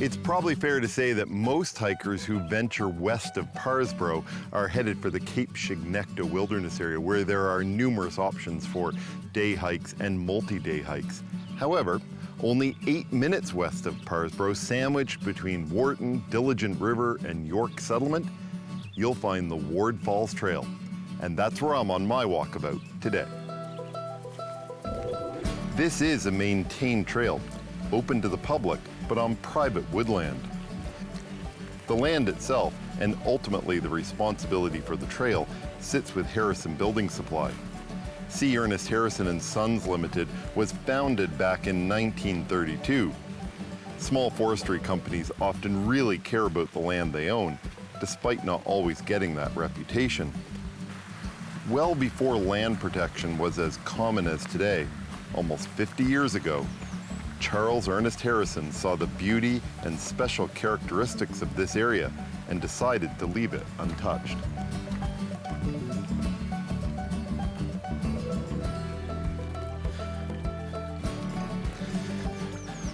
It's probably fair to say that most hikers who venture west of Parsboro are headed for the Cape Chignecto Wilderness area, where there are numerous options for day hikes and multi-day hikes. However, only 8 minutes west of Parsboro, sandwiched between Wharton, Diligent River, and York Settlement, you'll find the Ward Falls Trail. And that's where I'm on my walkabout today. This is a maintained trail, open to the public, but on private woodland. The land itself, and ultimately the responsibility for the trail, sits with Harrison Building Supply. C. Ernest Harrison and Sons Limited was founded back in 1932. Small forestry companies often really care about the land they own, despite not always getting that reputation. Well before land protection was as common as today, almost 50 years ago, Charles Ernest Harrison saw the beauty and special characteristics of this area and decided to leave it untouched.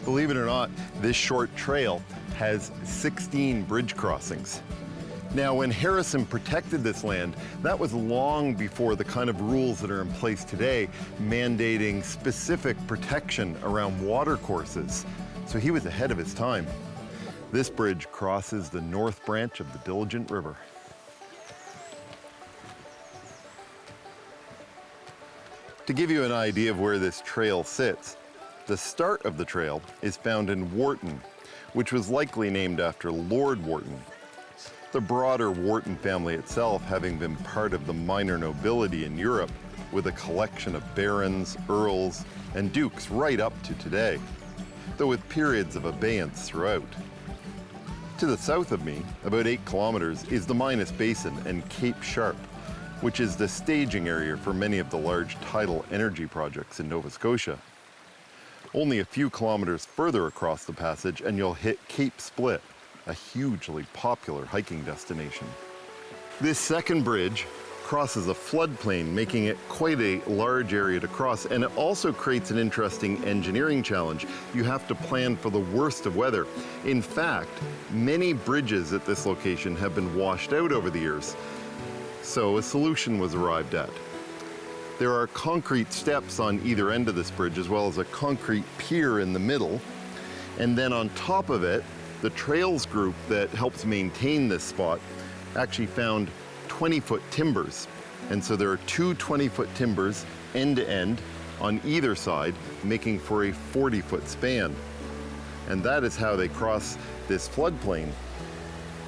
Believe it or not, this short trail has 16 bridge crossings. Now, when Harrison protected this land, that was long before the kind of rules that are in place today, mandating specific protection around watercourses. So he was ahead of his time. This bridge crosses the north branch of the Diligent River. To give you an idea of where this trail sits, the start of the trail is found in Wharton, which was likely named after Lord Wharton. The broader Wharton family itself having been part of the minor nobility in Europe, with a collection of barons, earls, and dukes right up to today, though with periods of abeyance throughout. To the south of me, about 8 kilometers, is the Minas Basin and Cape Sharp, which is the staging area for many of the large tidal energy projects in Nova Scotia. Only a few kilometers further across the passage and you'll hit Cape Split, a hugely popular hiking destination. This second bridge crosses a floodplain, making it quite a large area to cross, and it also creates an interesting engineering challenge. You have to plan for the worst of weather. In fact, many bridges at this location have been washed out over the years, so a solution was arrived at. There are concrete steps on either end of this bridge, as well as a concrete pier in the middle, and then on top of it, the trails group that helps maintain this spot actually found 20-foot timbers. And so there are 2 20-foot timbers end to end on either side, making for a 40-foot span. And that is how they cross this floodplain.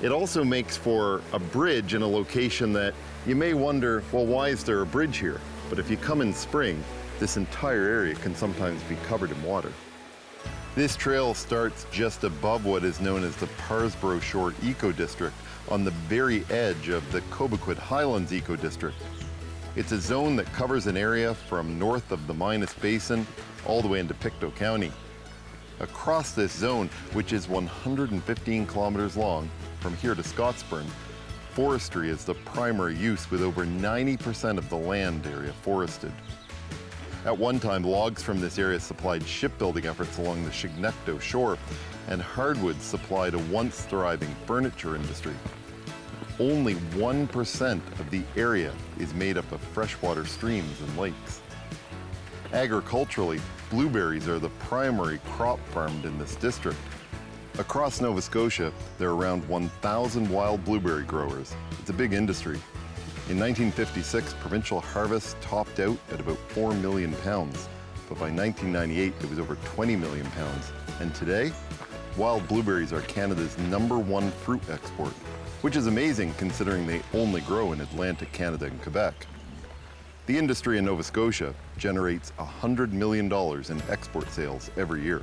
It also makes for a bridge in a location that you may wonder, well, why is there a bridge here? But if you come in spring, this entire area can sometimes be covered in water. This trail starts just above what is known as the Parsboro Shore Eco District, on the very edge of the Cobequid Highlands Eco District. It's a zone that covers an area from north of the Minas Basin all the way into Pictou County. Across this zone, which is 115 kilometers long from here to Scottsburn, forestry is the primary use, with over 90% of the land area forested. At one time, logs from this area supplied shipbuilding efforts along the Chignecto shore, and hardwoods supplied a once thriving furniture industry. Only 1% of the area is made up of freshwater streams and lakes. Agriculturally, blueberries are the primary crop farmed in this district. Across Nova Scotia, there are around 1,000 wild blueberry growers. It's a big industry. In 1956, provincial harvest topped out at about 4 million pounds, but by 1998, it was over 20 million pounds. And today, wild blueberries are Canada's #1 fruit export, which is amazing considering they only grow in Atlantic Canada and Quebec. The industry in Nova Scotia generates $100 million in export sales every year.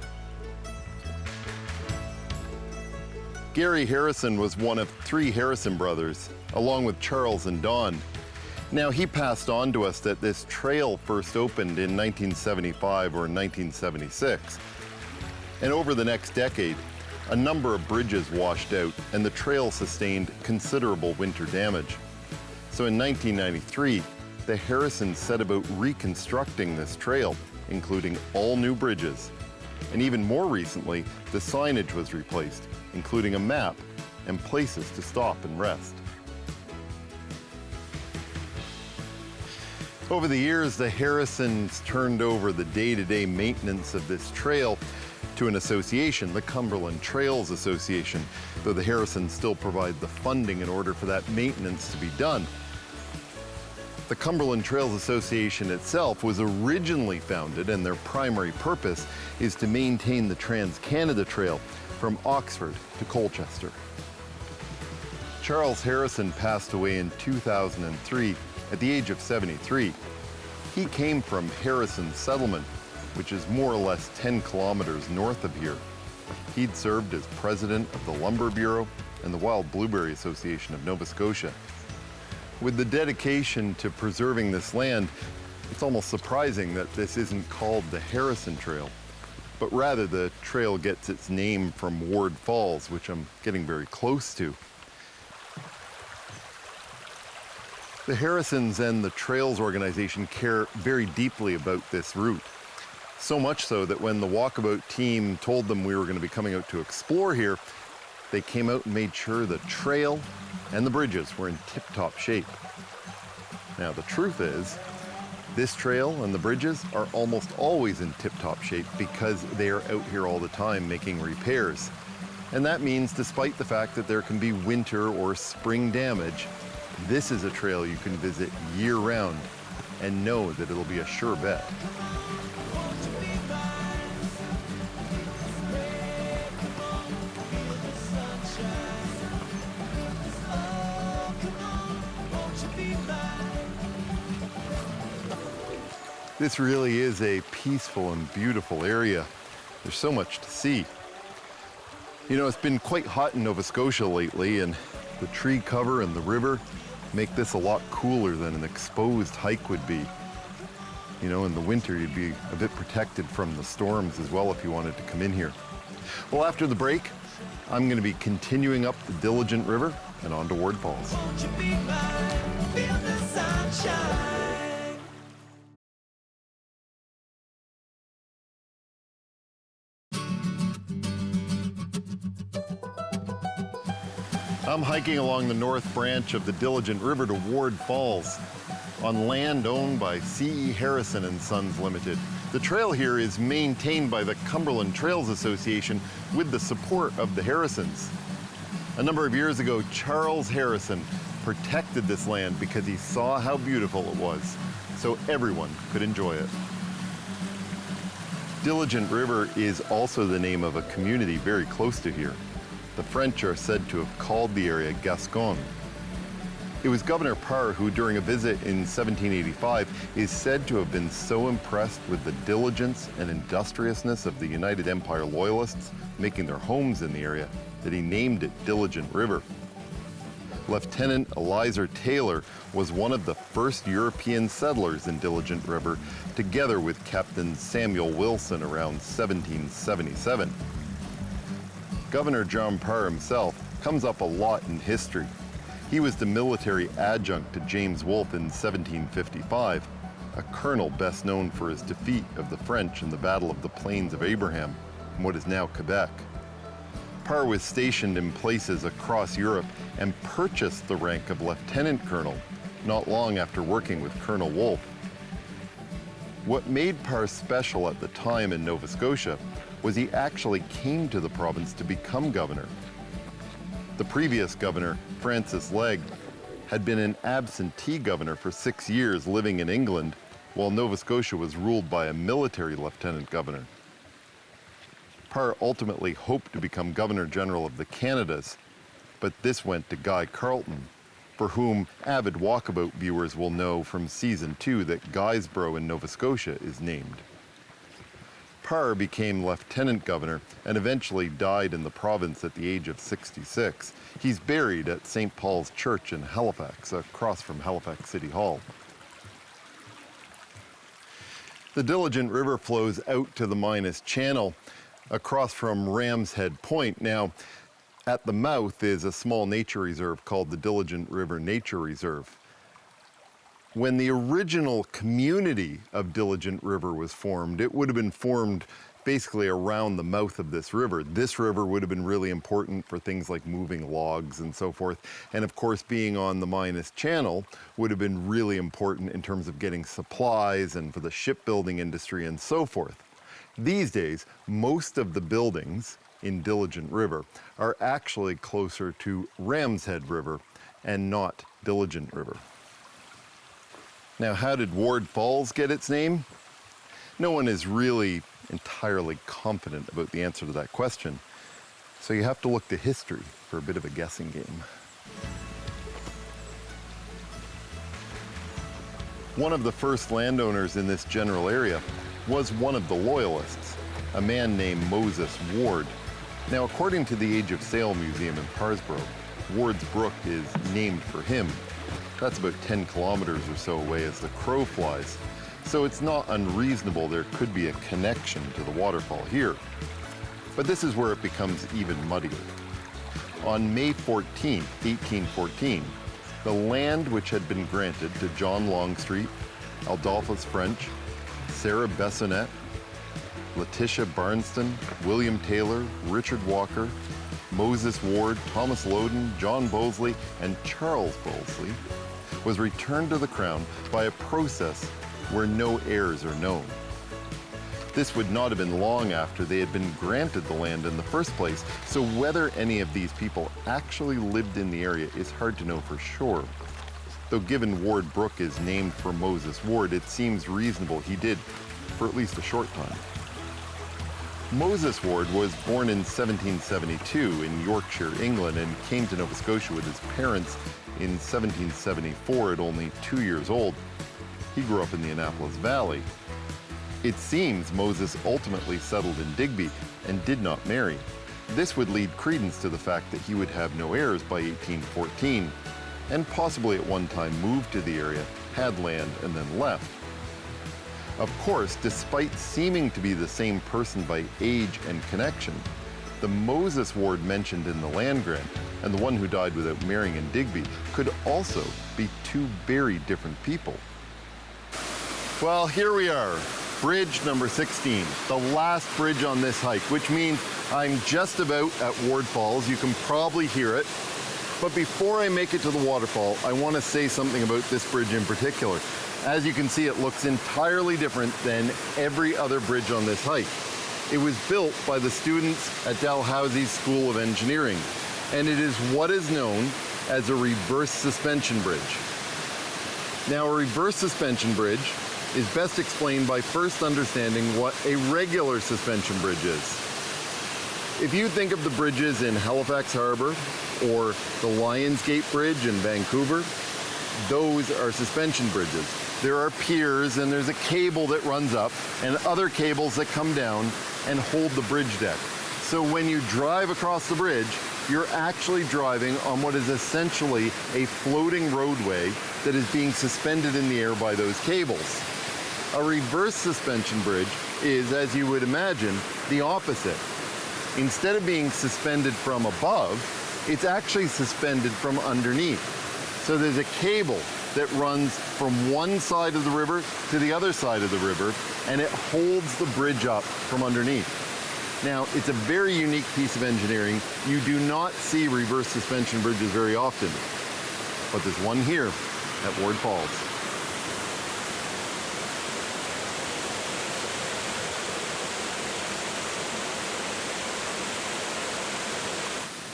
Gary Harrison was one of 3 Harrison brothers, along with Charles and Don. Now, he passed on to us that this trail first opened in 1975 or 1976. And over the next decade, a number of bridges washed out and the trail sustained considerable winter damage. So in 1993, the Harrisons set about reconstructing this trail, including all new bridges. And even more recently, the signage was replaced, including a map and places to stop and rest. Over the years, the Harrisons turned over the day-to-day maintenance of this trail to an association, the Cumberland Trails Association, though the Harrisons still provide the funding in order for that maintenance to be done. The Cumberland Trails Association itself was originally founded, and their primary purpose is to maintain the Trans-Canada Trail from Oxford to Colchester. Charles Harrison passed away in 2003 at the age of 73. He came from Harrison Settlement, which is more or less 10 kilometers north of here. He'd served as president of the Lumber Bureau and the Wild Blueberry Association of Nova Scotia. With the dedication to preserving this land, it's almost surprising that this isn't called the Harrison Trail, but rather the trail gets its name from Ward Falls, which I'm getting very close to. The Harrisons and the Trails organization care very deeply about this route. So much so that when the Walkabout team told them we were going to be coming out to explore here, they came out and made sure the trail and the bridges were in tip-top shape. Now, the truth is, this trail and the bridges are almost always in tip-top shape because they are out here all the time making repairs. And that means, despite the fact that there can be winter or spring damage, this is a trail you can visit year-round and know that it'll be a sure bet. This really is a peaceful and beautiful area. There's so much to see. You know, it's been quite hot in Nova Scotia lately, and the tree cover and the river make this a lot cooler than an exposed hike would be. You know, in the winter, you'd be a bit protected from the storms as well if you wanted to come in here. Well, after the break, I'm going to be continuing up the Diligent River and on to Ward Falls. Won't you be mine? Feel the sunshine. I'm hiking along the north branch of the Diligent River to Ward Falls on land owned by C.E. Harrison and Sons Limited. The trail here is maintained by the Cumberland Trails Association with the support of the Harrisons. A number of years ago, Charles Harrison protected this land because he saw how beautiful it was, so everyone could enjoy it. Diligent River is also the name of a community very close to here. The French are said to have called the area Gascon. It was Governor Parr who, during a visit in 1785, is said to have been so impressed with the diligence and industriousness of the United Empire Loyalists making their homes in the area that he named it Diligent River. Lieutenant Elizur Taylor was one of the first European settlers in Diligent River, together with Captain Samuel Wilson around 1777. Governor John Parr himself comes up a lot in history. He was the military adjunct to James Wolfe in 1755, a colonel best known for his defeat of the French in the Battle of the Plains of Abraham, in what is now Quebec. Parr was stationed in places across Europe and purchased the rank of lieutenant colonel not long after working with Colonel Wolfe. What made Parr special at the time in Nova Scotia was he actually came to the province to become governor. The previous governor, Francis Legge, had been an absentee governor for 6 years living in England, while Nova Scotia was ruled by a military lieutenant governor. Parr ultimately hoped to become Governor General of the Canadas, but this went to Guy Carleton, for whom avid Walkabout viewers will know from Season 2 that Guysborough in Nova Scotia is named. Parr became lieutenant governor and eventually died in the province at the age of 66. He's buried at St. Paul's Church in Halifax, across from Halifax City Hall. The Diligent River flows out to the Minas Channel across from Ram's Head Point. Now, at the mouth is a small nature reserve called the Diligent River Nature Reserve. When the original community of Diligent River was formed, it would have been formed basically around the mouth of this river. This river would have been really important for things like moving logs and so forth. And of course, being on the Minas Channel would have been really important in terms of getting supplies and for the shipbuilding industry and so forth. These days, most of the buildings in Diligent River are actually closer to Ram's Head River and not Diligent River. Now, how did Ward Falls get its name? No one is really entirely confident about the answer to that question, so you have to look to history for a bit of a guessing game. One of the first landowners in this general area was one of the Loyalists, a man named Moses Ward. Now, according to the Age of Sail Museum in Parsboro, Ward's Brook is named for him. That's about 10 kilometers or so away as the crow flies. So it's not unreasonable there could be a connection to the waterfall here. But this is where it becomes even muddier. On May 14, 1814, the land which had been granted to John Longstreet, Adolphus French, Sarah Bessonnet, Letitia Barnston, William Taylor, Richard Walker, Moses Ward, Thomas Loudon, John Bosley, and Charles Bosley, was returned to the Crown by a process where no heirs are known. This would not have been long after they had been granted the land in the first place, so whether any of these people actually lived in the area is hard to know for sure. Though given Ward Brook is named for Moses Ward, it seems reasonable he did, for at least a short time. Moses Ward was born in 1772 in Yorkshire, England, and came to Nova Scotia with his parents in 1774 at only 2 years old. He grew up in the Annapolis Valley. It seems Moses ultimately settled in Digby and did not marry. This would lead credence to the fact that he would have no heirs by 1814, and possibly at one time moved to the area, had land, and then left. Of course, despite seeming to be the same person by age and connection, the Moses Ward mentioned in the land grant and the one who died without marrying in Digby could also be two very different people. Well, here we are, bridge number 16, the last bridge on this hike, which means I'm just about at Ward Falls. You can probably hear it. But before I make it to the waterfall, I want to say something about this bridge in particular. As you can see, it looks entirely different than every other bridge on this hike. It was built by the students at Dalhousie's School of Engineering, and it is what is known as a reverse suspension bridge. Now, a reverse suspension bridge is best explained by first understanding what a regular suspension bridge is. If you think of the bridges in Halifax Harbor or the Lions Gate Bridge in Vancouver, those are suspension bridges. There are piers and there's a cable that runs up and other cables that come down and hold the bridge deck. So when you drive across the bridge, you're actually driving on what is essentially a floating roadway that is being suspended in the air by those cables. A reverse suspension bridge is, as you would imagine, the opposite. Instead of being suspended from above, it's actually suspended from underneath. So there's a cable that runs from one side of the river to the other side of the river, and it holds the bridge up from underneath. Now, it's a very unique piece of engineering. You do not see reverse suspension bridges very often, but there's one here at Ward Falls.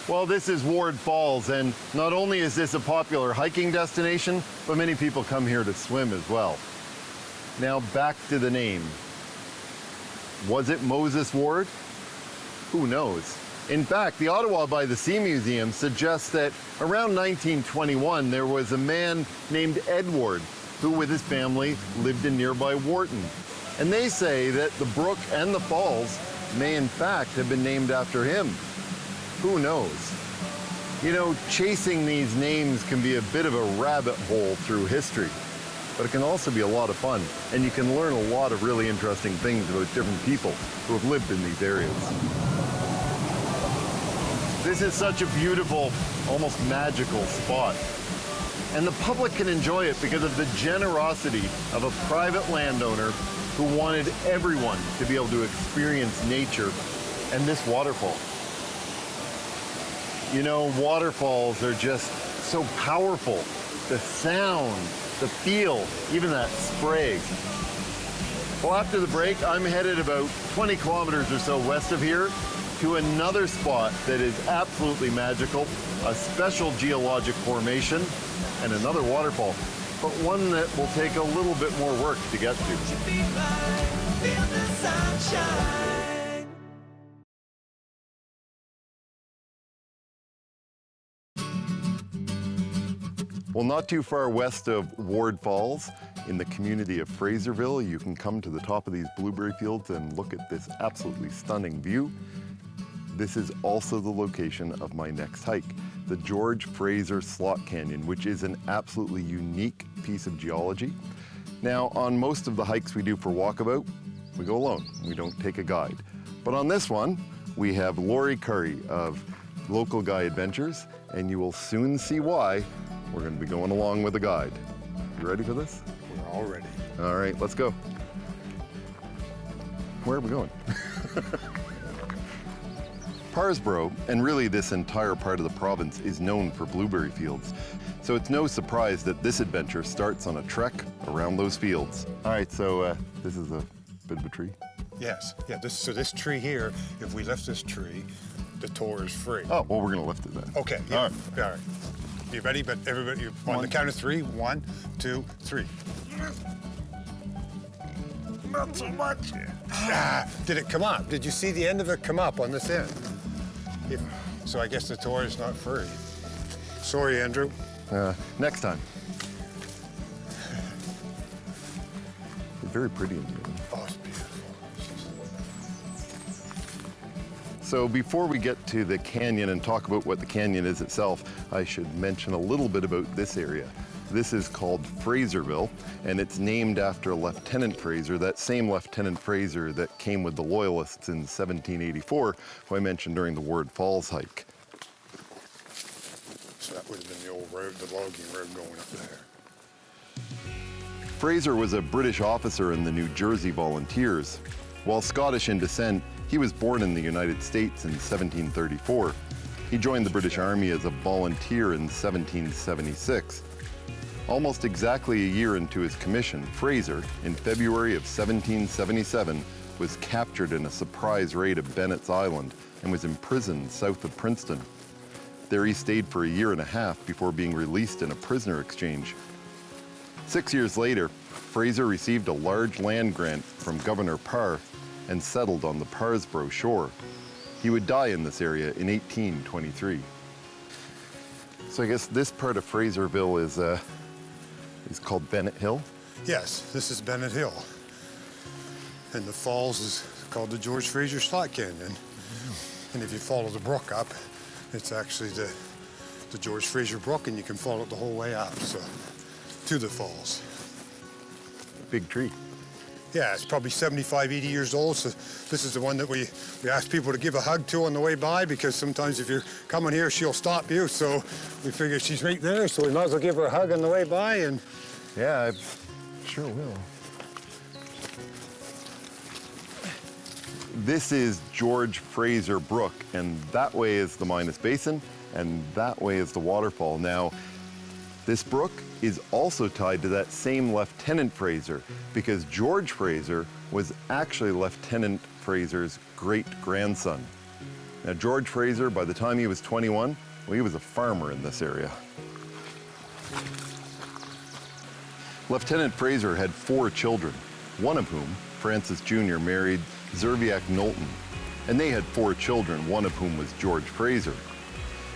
Well, this is Ward Falls, and not only is this a popular hiking destination, but many people come here to swim as well. Now back to the name. Was it Moses Ward? Who knows? In fact, the Ottawa by the Sea Museum suggests that around 1921 there was a man named Edward who with his family lived in nearby Wharton. And they say that the brook and the falls may in fact have been named after him. Who knows? You know, chasing these names can be a bit of a rabbit hole through history, but it can also be a lot of fun, and you can learn a lot of really interesting things about different people who have lived in these areas. This is such a beautiful, almost magical spot. And the public can enjoy it because of the generosity of a private landowner who wanted everyone to be able to experience nature and this waterfall. You know, waterfalls are just so powerful. The sound, the feel, even that spray. Well, after the break, I'm headed about 20 kilometers or so west of here to another spot that is absolutely magical, a special geologic formation, and another waterfall, but one that will take a little bit more work to get to. Be mine, feel the sunshine. Well, not too far west of Ward Falls, in the community of Fraserville, you can come to the top of these blueberry fields and look at this absolutely stunning view. This is also the location of my next hike, the George Fraser Slot Canyon, which is an absolutely unique piece of geology. Now, on most of the hikes we do for Walkabout, we go alone. We don't take a guide. But on this one, we have Laurie Curry of Local Guy Adventures, and you will soon see why we're going to be going along with a guide. You ready for this? We're all ready. All right, let's go. Where are we going? Parsboro, and really this entire part of the province, is known for blueberry fields. So it's no surprise that this adventure starts on a trek around those fields. All right, so this is a bit of a tree. Yes, yeah, this tree here, if we lift this tree, the tour is free. Oh, well, we're gonna lift it then. Okay, yeah, All right. all right. You ready? But everybody, on the count of three. 1, 2, 3. Not so much. Did it come up? Did you see the end of it come up on this end? So I guess the tour is not free. Sorry, Andrew. Next time. It's very pretty in here. Oh, it's beautiful. So before we get to the canyon and talk about what the canyon is itself, I should mention a little bit about this area. This is called Fraserville, and it's named after Lieutenant Fraser, that same Lieutenant Fraser that came with the Loyalists in 1784, who I mentioned during the Ward Falls hike. So that would have been the old road, the logging road going up there. Fraser was a British officer in the New Jersey Volunteers. While Scottish in descent, he was born in the United States in 1734. He joined the British Army as a volunteer in 1776. Almost exactly a year into his commission, Fraser, in February of 1777, was captured in a surprise raid of Bennett's Island and was imprisoned south of Princeton. There he stayed for a year and a half before being released in a prisoner exchange. 6 years later, Fraser received a large land grant from Governor Parr and settled on the Parsboro shore. He would die in this area in 1823. So I guess this part of Fraserville is called Bennett Hill. Yes, this is Bennett Hill. And the falls is called the George Fraser Slot Canyon. And if you follow the brook up, it's actually the George Fraser Brook, and you can follow it the whole way up, so to the falls. Big tree. Yeah, it's probably 75, 80 years old, so this is the one that we ask people to give a hug to on the way by, because sometimes if you're coming here, she'll stop you, so we figure she's right there, so we might as well give her a hug on the way by. And Yeah, I sure will. This is George Fraser Brook, and that way is the Minas Basin, and that way is the waterfall. Now, this brook is also tied to that same Lieutenant Fraser, because George Fraser was actually Lieutenant Fraser's great-grandson. Now, George Fraser, by the time he was 21, well, he was a farmer in this area. Lieutenant Fraser had 4 children, one of whom, Francis Jr., married Zerviak Knowlton, and they had 4 children, one of whom was George Fraser.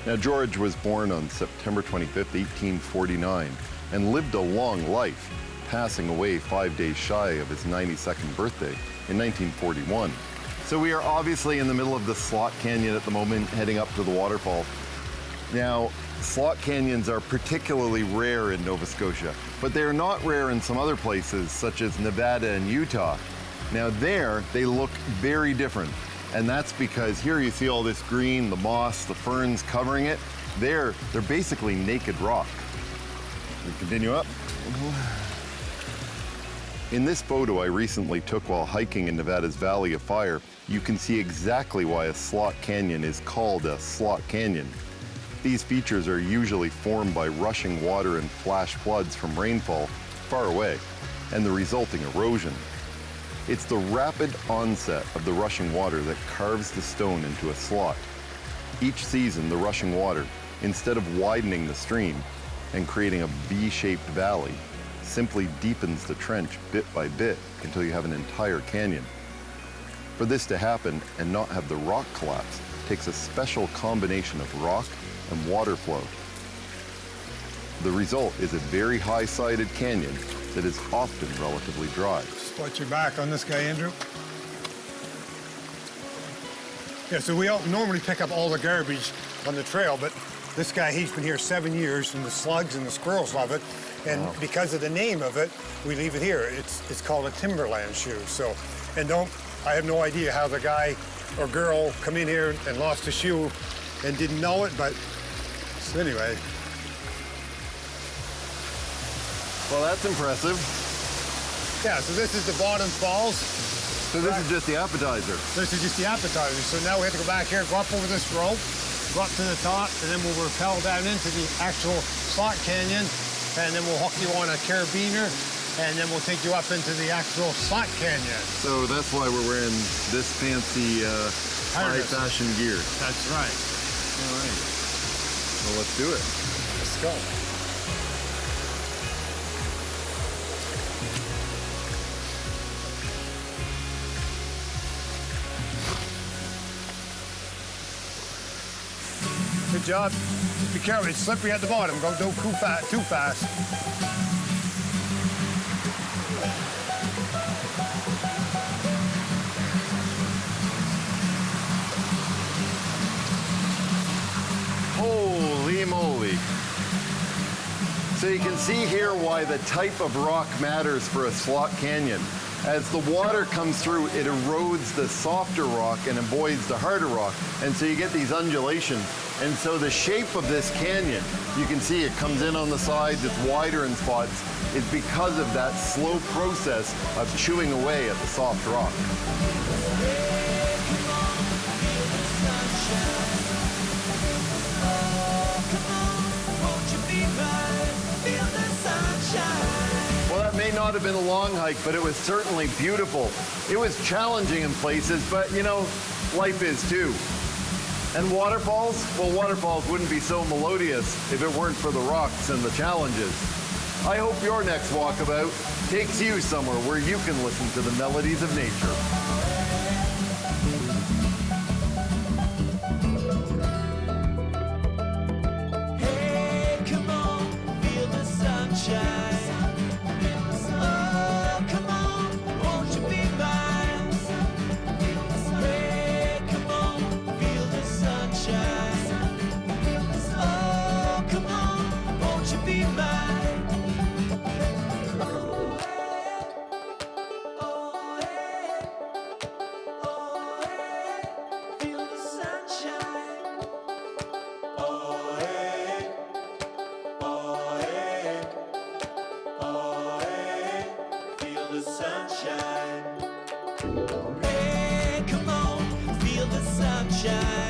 Now, George was born on September 25th, 1849, and lived a long life, passing away 5 days shy of his 92nd birthday in 1941. So we are obviously in the middle of the Slot Canyon at the moment, heading up to the waterfall. Now, slot canyons are particularly rare in Nova Scotia, but they are not rare in some other places, such as Nevada and Utah. Now there, they look very different. And that's because here you see all this green, the moss, the ferns covering it. There, they're basically naked rock. We continue up. In this photo I recently took while hiking in Nevada's Valley of Fire, you can see exactly why a slot canyon is called a slot canyon. These features are usually formed by rushing water and flash floods from rainfall far away, and the resulting erosion. It's the rapid onset of the rushing water that carves the stone into a slot. Each season, the rushing water, instead of widening the stream and creating a V-shaped valley, simply deepens the trench bit by bit until you have an entire canyon. For this to happen and not have the rock collapse takes a special combination of rock and water flow. The result is a very high-sided canyon that is often relatively dry. Just watch your back on this guy, Andrew. Yeah, so we normally pick up all the garbage on the trail, but this guy, he's been here 7 years, and the slugs and the squirrels love it. And because of the name of it, we leave it here. It's called a timberland shoe. So, and I have no idea how the guy or girl come in here and lost a shoe and didn't know it, but so anyway. Well, that's impressive. Yeah, so this is the bottom falls. So this is just the appetizer. This is just the appetizer. So now we have to go back here, go up over this rope, go up to the top, and then we'll rappel down into the actual slot canyon, and then we'll hook you on a carabiner, and then we'll take you up into the actual slot canyon. So that's why we're wearing this fancy high-fashion gear. That's right. All right. Well, let's do it. Let's go. Good job. Just be careful, it's slippery at the bottom. Don't go too fast. Holy moly. So you can see here why the type of rock matters for a slot canyon. As the water comes through, it erodes the softer rock and avoids the harder rock. And so you get these undulations. And so the shape of this canyon, you can see it comes in on the sides, it's wider in spots, is because of that slow process of chewing away at the soft rock. Well, that may not have been a long hike, but it was certainly beautiful. It was challenging in places, but you know, life is too. And waterfalls? Well, waterfalls wouldn't be so melodious if it weren't for the rocks and the challenges. I hope your next walkabout takes you somewhere where you can listen to the melodies of nature. Hey, come on, feel the sunshine. Oh, come on, won't you be mine? Hey, come on, feel the sunshine. Oh, come on, won't you be mine? Oh, hey, oh, hey, oh, hey, feel the sunshine. Oh, hey, oh, hey, oh, hey, feel the sunshine. Hey, come on, feel the sunshine.